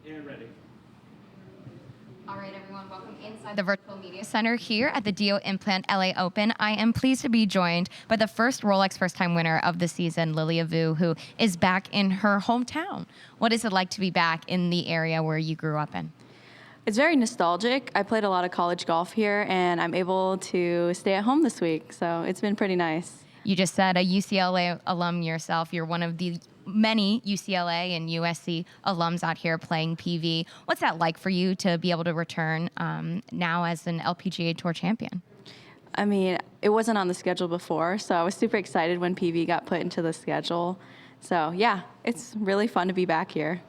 And ready. All right, everyone, welcome inside the Virtual Media Center here at the DIO Implant LA Open. I am pleased to be joined by the first Rolex first-time winner of the season, Lilia, who is back in her hometown. What is it like to be back in the area where you grew up in? It's very nostalgic. I played a lot of college golf here, and I'm able to stay at home this week, so it's been pretty nice. You just said a UCLA alum yourself. You're one of the many UCLA and USC alums out here playing PV. What's that like for you to be able to return now as an LPGA Tour champion? I mean, it wasn't on the schedule before, so I was super excited when PV got put into the schedule. So, yeah, it's really fun to be back here.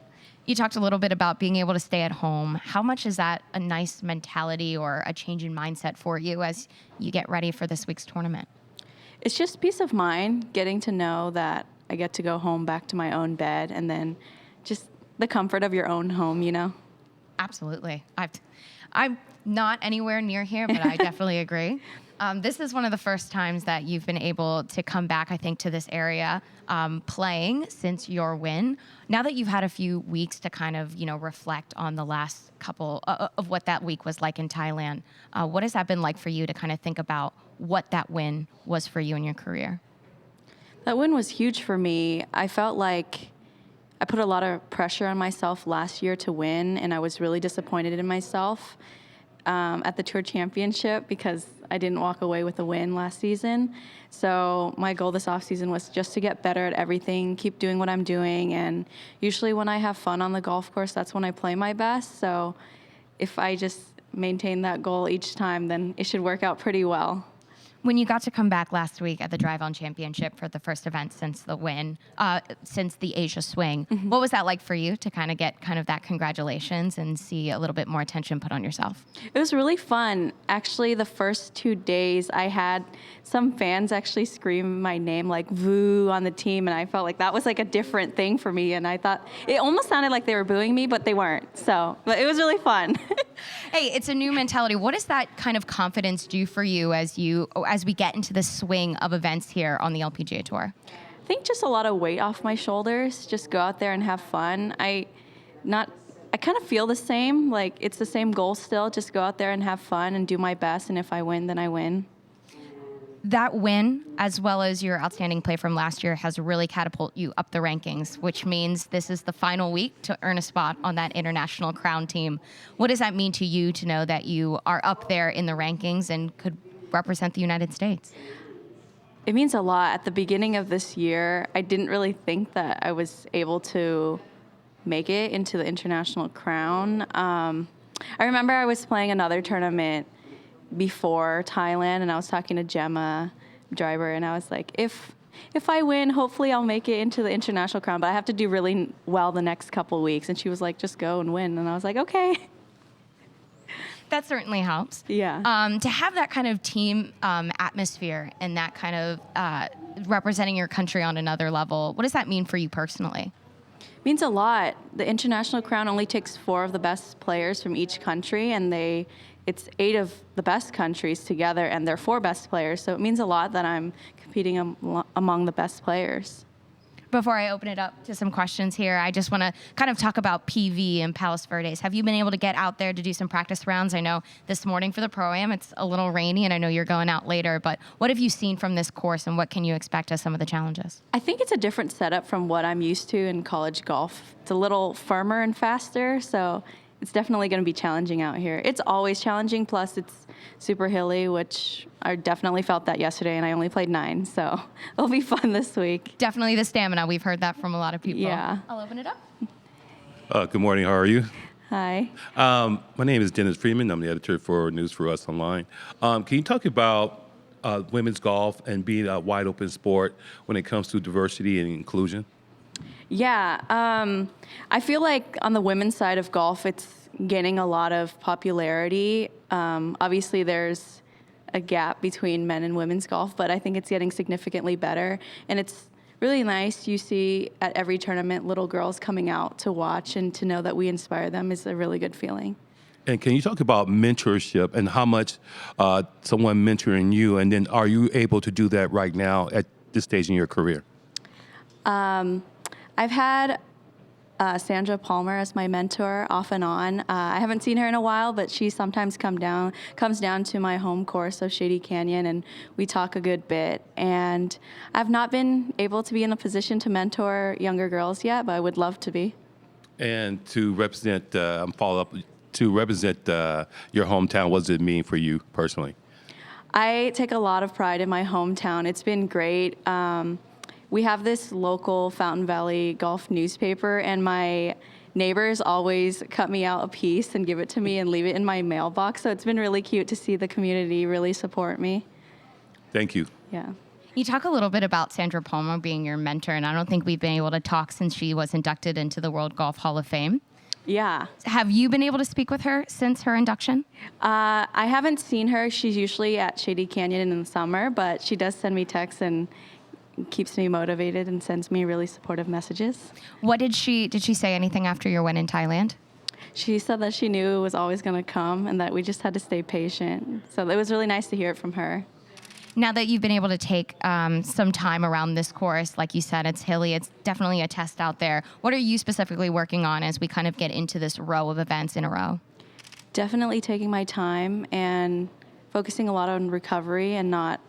You talked a little bit about being able to stay at home. How much is that a nice mentality or a change in mindset for you as you get ready for this week's tournament? It's just peace of mind, getting to know that I get to go home back to my own bed, and then just the comfort of your own home, you know? Absolutely. I'm not anywhere near here, but I definitely agree. This is one of the first times that you've been able to come back, I think, to this area playing since your win. Now that you've had a few weeks to kind of, reflect on the last couple of what that week was like in Thailand, what has that been like for you to kind of think about what that win was for you in your career? That win was huge for me. I felt like I put a lot of pressure on myself last year to win, and I was really disappointed in myself at the Tour Championship because I didn't walk away with a win last season. So my goal this offseason was just to get better at everything, keep doing what I'm doing, and usually when I have fun on the golf course, that's when I play my best. So if I just maintain that goal each time, then it should work out pretty well. When you got to come back last week at the Drive-On Championship for the first event since the win, since the Asia Swing, what was that like for you to kind of get that congratulations and see a little bit more attention put on yourself? It was really fun. Actually, the first 2 days, I had some fans actually scream my name like "Voo" on the team, and I felt like that was like a different thing for me. And I thought it almost sounded like they were booing me, but they weren't. But it was really fun. Hey, it's a new mentality. What does that kind of confidence do for you as we get into the swing of events here on the LPGA Tour? I think just a lot of weight off my shoulders. Just go out there and have fun. I kind of feel the same. Like it's the same goal still. Just go out there and have fun and do my best. And if I win, then I win. That win, as well as your outstanding play from last year, has really catapulted you up the rankings, which means this is the final week to earn a spot on that international crown team. What does that mean to you to know that you are up there in the rankings and could represent the United States? It means a lot. At the beginning of this year, I didn't really think that I was able to make it into the international crown. I remember I was playing another tournament before Thailand, and I was talking to Gemma Driver, and I was like, if I win, hopefully I'll make it into the international crown, but I have to do really well the next couple weeks. And she was like, just go and win. And I was like, okay. That certainly helps. Yeah. To have that kind of team atmosphere and that kind of representing your country on another level, what does that mean for you personally? It means a lot. The international crown only takes 4 of the best players from each country, and it's 8 of the best countries together, and they're 4 best players. So it means a lot that I'm competing among the best players. Before I open it up to some questions here, I just want to kind of talk about PV and Palos Verdes. Have you been able to get out there to do some practice rounds? I know this morning for the Pro-Am, it's a little rainy, and I know you're going out later, but what have you seen from this course, and what can you expect as some of the challenges? I think it's a different setup from what I'm used to in college golf. It's a little firmer and faster, so it's definitely going to be challenging out here. It's always challenging, plus it's super hilly, which I definitely felt that yesterday, and I only played 9, so it'll be fun this week. Definitely the stamina. We've heard that from a lot of people. Yeah. I'll open it up. Good morning. How are you? Hi. My name is Dennis Freeman. I'm the editor for News for Us Online. Can you talk about women's golf and being a wide open sport when it comes to diversity and inclusion? Yeah. I feel like on the women's side of golf, it's gaining a lot of popularity. Obviously, there's a gap between men and women's golf, but I think it's getting significantly better. And it's really nice. You see at every tournament little girls coming out to watch, and to know that we inspire them is a really good feeling. And can you talk about mentorship and how much someone mentoring you, and then are you able to do that right now at this stage in your career? I've had Sandra Palmer as my mentor off and on. I haven't seen her in a while, but she sometimes comes down to my home course of Shady Canyon, and we talk a good bit. And I've not been able to be in a position to mentor younger girls yet, but I would love to be. And to represent, follow up, to represent your hometown, what does it mean for you personally? I take a lot of pride in my hometown. It's been great. We have this local Fountain Valley golf newspaper, and my neighbors always cut me out a piece and give it to me and leave it in my mailbox. So it's been really cute to see the community really support me. Thank you. Yeah. You talk a little bit about Sandra Palmer being your mentor, and I don't think we've been able to talk since she was inducted into the World Golf Hall of Fame. Yeah. Have you been able to speak with her since her induction? I haven't seen her. She's usually at Shady Canyon in the summer, but she does send me texts and keeps me motivated and sends me really supportive messages. What did she say anything after your win in Thailand? She said that she knew it was always going to come and that we just had to stay patient. So it was really nice to hear it from her. Now that you've been able to take some time around this course, like you said, it's hilly, it's definitely a test out there. What are you specifically working on as we kind of get into this row of events in a row? Definitely taking my time and focusing a lot on recovery and not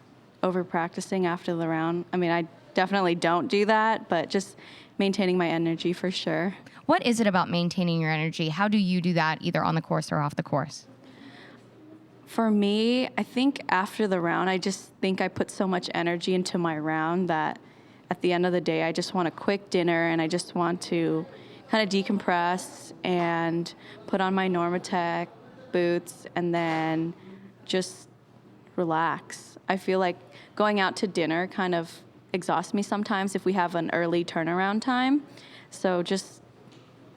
over practicing after the round. I mean, I definitely don't do that, but just maintaining my energy for sure. What is it about maintaining your energy? How do you do that either on the course or off the course? For me, I think after the round, I just think I put so much energy into my round that at the end of the day, I just want a quick dinner and I just want to kind of decompress and put on my Normatec boots and then just relax. I feel like going out to dinner kind of exhausts me sometimes if we have an early turnaround time. So just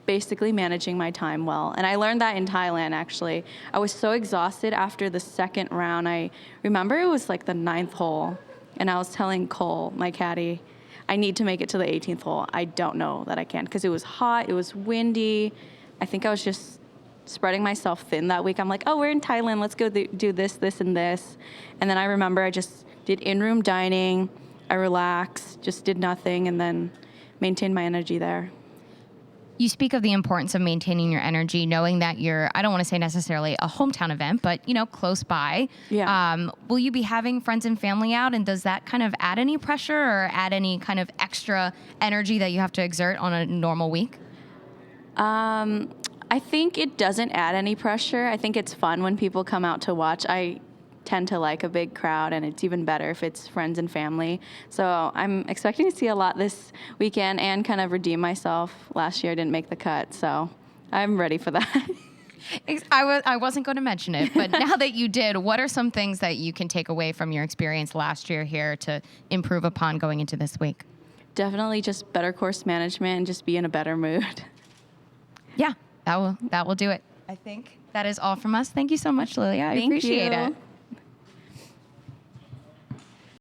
basically managing my time well. And I learned that in Thailand, actually. I was so exhausted after the second round. I remember it was like the 9th hole, and I was telling Cole, my caddy, I need to make it to the 18th hole. I don't know that I can, because it was hot, it was windy. I think I was just spreading myself thin that week. I'm like, oh, we're in Thailand, let's go do this, this, and this. And then I remember I just did in-room dining, I relaxed, just did nothing, and then maintained my energy there. You speak of the importance of maintaining your energy, knowing that you're, I don't want to say necessarily a hometown event, but, close by. Yeah. Will you be having friends and family out, and does that kind of add any pressure or add any kind of extra energy that you have to exert on a normal week? I think it doesn't add any pressure. I think it's fun when people come out to watch. I tend to like a big crowd, and it's even better if it's friends and family. So I'm expecting to see a lot this weekend and kind of redeem myself. Last year I didn't make the cut, so I'm ready for that. I wasn't going to mention it, but now that you did, what are some things that you can take away from your experience last year here to improve upon going into this week? Definitely just better course management and just be in a better mood. Yeah, that will do it. I think that is all from us. Thank you so much, Lilia. I appreciate it.